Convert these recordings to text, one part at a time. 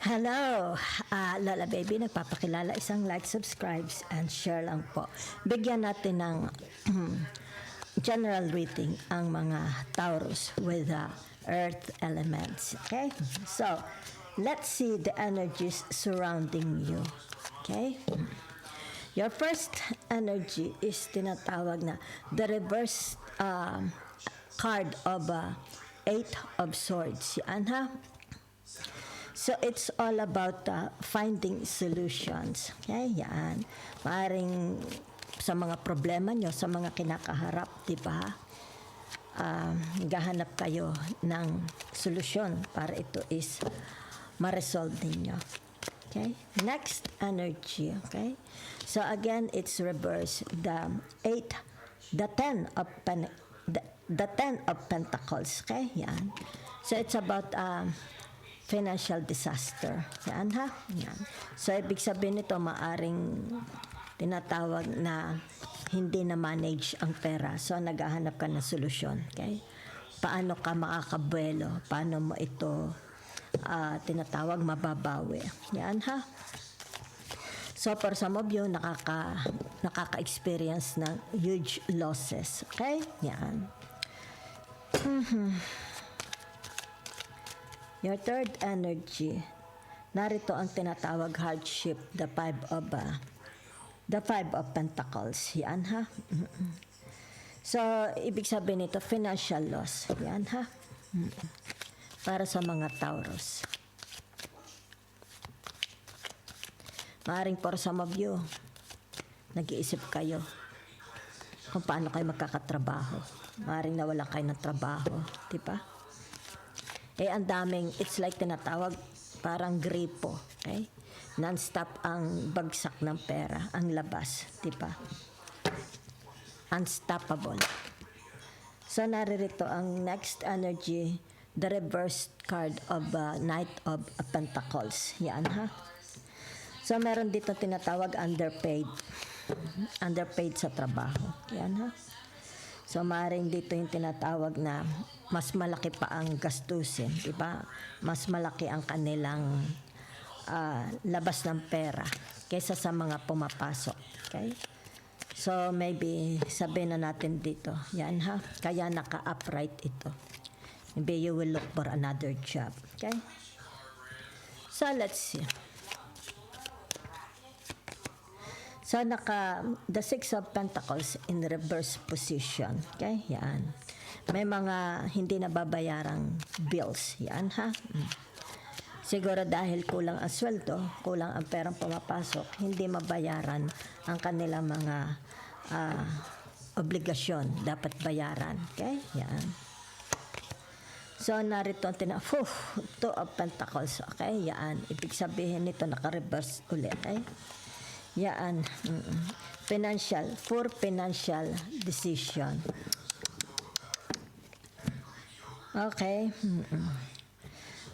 Hello, Lola Baby, nagpapakilala, isang like, subscribes, and share lang po. Bigyan natin ng general reading ang mga Taurus with the earth elements. Okay? So, let's see the energies surrounding you. Okay? Your first energy is tinatawag na the reverse card of Eight of Swords. Yan ha? So, it's all about finding solutions. Okay, yan. Maaring sa mga problema nyo, sa mga kinakaharap, di ba? Gahanap kayo ng solusyon para ito is ma-resolve ninyo. Okay? Next energy, okay? So, again, it's reverse. The Ten of Pentacles, okay? Yan. So, it's about financial disaster. Yan ha? Yan. So, ibig sabihin nito, maaring tinatawag na hindi na manage ang pera. So, naghahanap ka ng solusyon. Okay? Paano ka makakabuelo? Paano mo ito tinatawag mababawi? Yan ha? So, for some of you, nakaka-experience ng huge losses. Okay? Yan. Your third energy, narito ang tinatawag hardship, the Five of Pentacles. Yan ha. So, ibig sabihin nito, financial loss. Yan ha. Para sa mga Taurus. Maaring for some of you, nag-iisip kayo kung paano kayo magkakatrabaho. Maaring nawala kayo ng trabaho. Diba? Ang daming, it's like tinatawag, parang gripo, okay? Non-stop ang bagsak ng pera, ang labas, di ba? Unstoppable. So, naririto ang next energy, the reverse card of Knight of Pentacles. Yan, ha? So, meron dito tinatawag underpaid. Underpaid sa trabaho. Yan, ha? So, maaaring dito yung tinatawag na mas malaki pa ang gastusin, di ba? Mas malaki ang kanilang labas ng pera kaysa sa mga pumapasok. Okay? So, maybe sabihin na natin dito, yan ha, kaya naka-upright ito. Maybe you will look for another job. Okay? So, let's see. So, the Six of Pentacles in reverse position. Okay? Yan. May mga hindi nababayarang bills. Yan, ha? Siguro dahil kulang ang sweldo, kulang ang perang pumapasok, hindi mabayaran ang kanilang mga obligasyon. Dapat bayaran. Okay? Yan. So, narito ang Two of Pentacles. Okay? Yan. Ibig sabihin nito, naka-reverse ulit. Okay? Yan. For financial decision. Okay.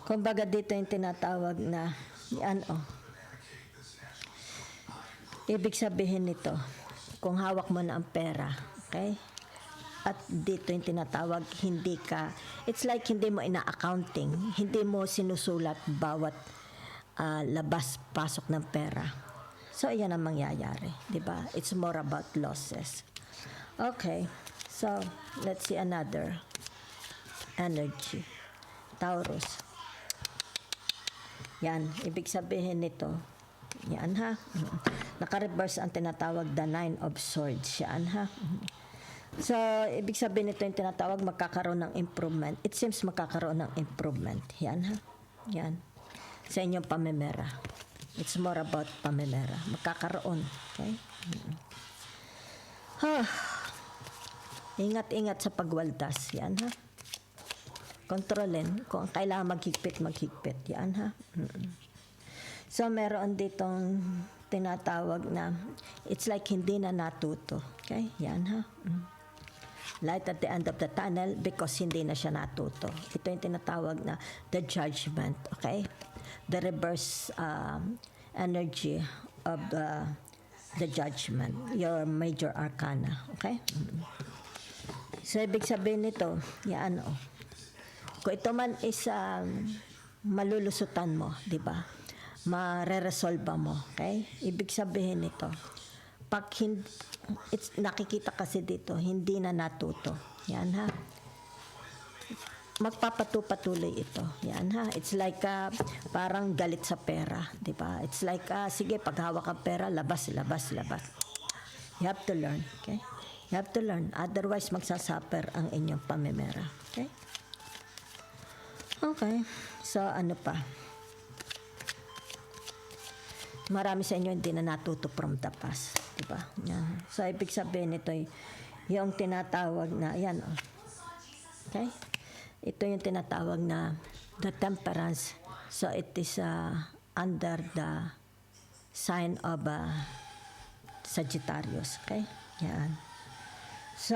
Kumbaga dito yung tinatawag na yan ibig sabihin nito, kung hawak mo na ang pera, okay? At dito yung tinatawag, it's like hindi mo ina-accounting, hindi mo sinusulat bawat labas-pasok ng pera. So, yan ang mangyayari, di ba? It's more about losses. Okay, so, let's see another energy. Taurus. Yan, ibig sabihin nito, yan ha. Naka-reverse ang tinatawag the Nine of Swords. Yan ha. So, ibig sabihin nito yung tinatawag magkakaroon ng improvement. It seems magkakaroon ng improvement. Yan ha. Yan. Sa inyong pamemera. It's more about pamemera. Magkakaroon. Okay? Ingat-ingat sa pagwaldas. Yan ha. Kontrolin. Kung kailangan maghigpit. Yan ha. So, meron ditong tinatawag na it's like hindi na natuto. Okay? Yan ha. Light at the end of the tunnel because hindi na siya natuto. Ito yung tinatawag na the judgment. Okay? The reverse energy of the judgment. Your major arcana. Okay? So, ibig sabihin nito, yan kung ito man is malulusutan mo, di ba? mareresolba mo. Okay? Ibig sabihin nito, pag nakikita kasi dito, hindi na natuto. Yan ha. Magpapatuloy ito. Yan ha. It's like parang galit sa pera. Diba? It's like, sige, pag hawak ang pera, labas. You have to learn. Okay? You have to learn. Otherwise, magsasuffer ang inyong pamimera. Okay? Okay. So, ano pa? Marami sa inyo hindi na natuto from the past. Diba? Yan. So, ibig sabihin ito yung tinatawag na, yan. Okay? Ito yung tinatawag na the temperance. So, it is under the sign of Sagittarius. Okay? Yan. So,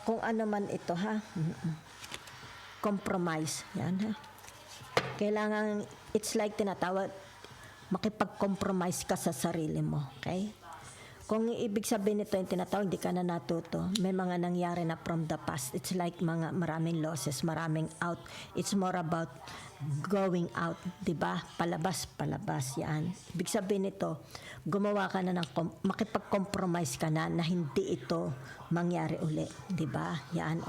kung ano man ito, ha? Compromise. Yan, ha? Kailangan, it's like tinatawag, makipag-compromise ka sa sarili mo. Okay? Kung ibig sabihin nito yung tinatawag, hindi ka na natuto. May mga nangyari na from the past. It's like maraming losses, maraming out. It's more about going out, di ba? Palabas, yan. Ibig sabihin nito, gumawa ka na makipag-compromise ka na hindi ito mangyari uli, di ba? Yan,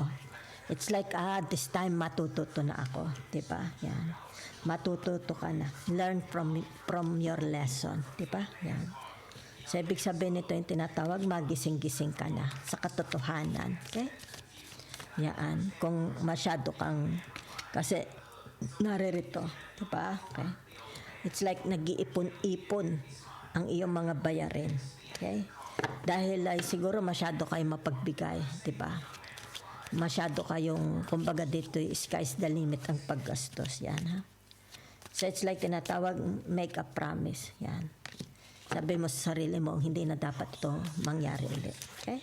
It's like, this time matututo na ako, di ba? Yan. Matututo ka na. Learn from your lesson, di ba? Yan. So, ibig sabihin nito yung tinatawag, magising-gising ka na sa katotohanan. Okay? Yan. Kung masyado kang, kasi naririto. Diba? Okay? It's like nag-iipon-ipon ang iyong mga bayarin. Okay? Dahil siguro masyado kayo mapagbigay. Diba? Masyado kayong, kumbaga dito, sky's the limit ang paggastos. Yan, ha? So, it's like tinatawag, make a promise. Yan. Sabi mo sa sarili mo, hindi na dapat ito mangyari ulit. Okay?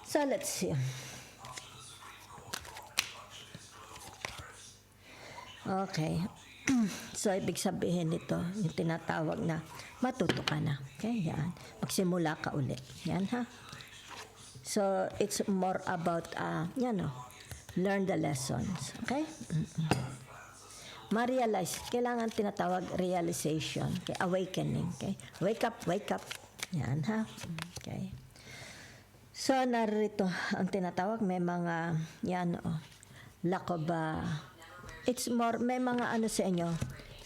So, let's see. Okay. So, ibig sabihin nito, yung tinatawag na matuto ka na. Okay? Yan. Magsimula ka ulit. Yan, ha? So, it's more about, learn the lessons. Okay? Ma-realize, kailangan tinatawag realization, okay? Awakening, okay? Wake up. Yan, ha? Okay. So, narito ang tinatawag, may mga, lack of, it's more, may mga sa inyo,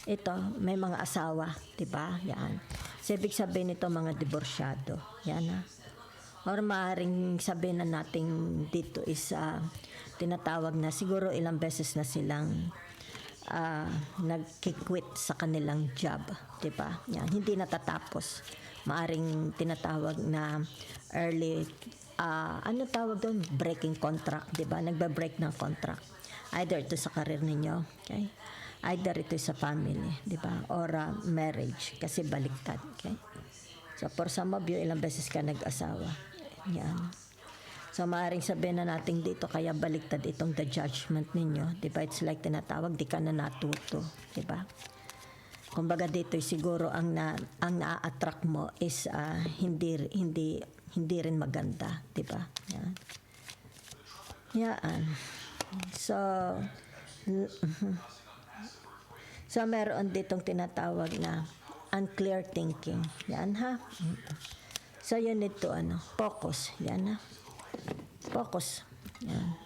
ito, may mga asawa, diba? Yan. So, ibig sabihin nito, mga diborsyado. Yan, ha? Or maaaring sabihin na natin dito is, tinatawag na, siguro ilang beses na silang, nagkikwit sa kanilang job, di ba? Yan, hindi natatapos. Maaring tinatawag na early, ano tawag doon? Breaking contract, di ba? Nagba-break ng contract. Either ito sa career ninyo, okay? Either ito sa family, di ba? Or marriage, kasi baliktad, okay? So, for some of you, ilang beses ka nag-asawa. Yan. So, maaaring sabihin na natin dito, kaya baliktad itong the judgment ninyo. Diba? It's like tinatawag, di ka na natuto. Diba? Kumbaga dito, siguro ang na-attract mo is hindi rin maganda. Diba? Yan. Yan. So, meron ditong tinatawag na unclear thinking. Yan, ha? So, you need to, focus. Yan, ha? Focus. Yan.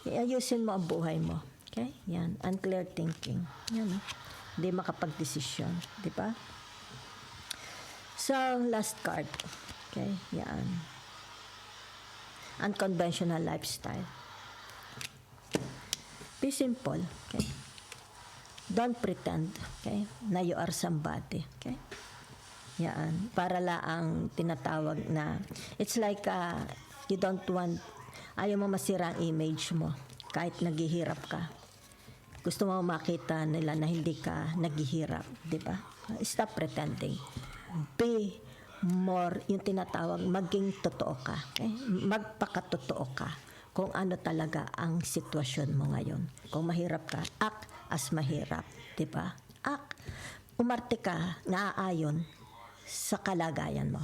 Iayusin mo ang buhay mo. Okay? Yan. Unclear thinking. Yan. Hindi makapag-desisyon. Di ba? So, last card. Okay? Yan. Unconventional lifestyle. Be simple. Okay? Don't pretend. Okay? Na you are somebody. Okay? Yan. Para laang tinatawag na, it's like, you don't want, ayaw mo masira ang image mo kahit naghihirap ka. Gusto mo makita nila na hindi ka naghihirap, di ba? Stop pretending. Be more, yung tinatawag, maging totoo ka. Okay? Magpakatotoo ka kung ano talaga ang sitwasyon mo ngayon. Kung mahirap ka, act as mahirap, di ba? Umarte ka, naaayon sa kalagayan mo.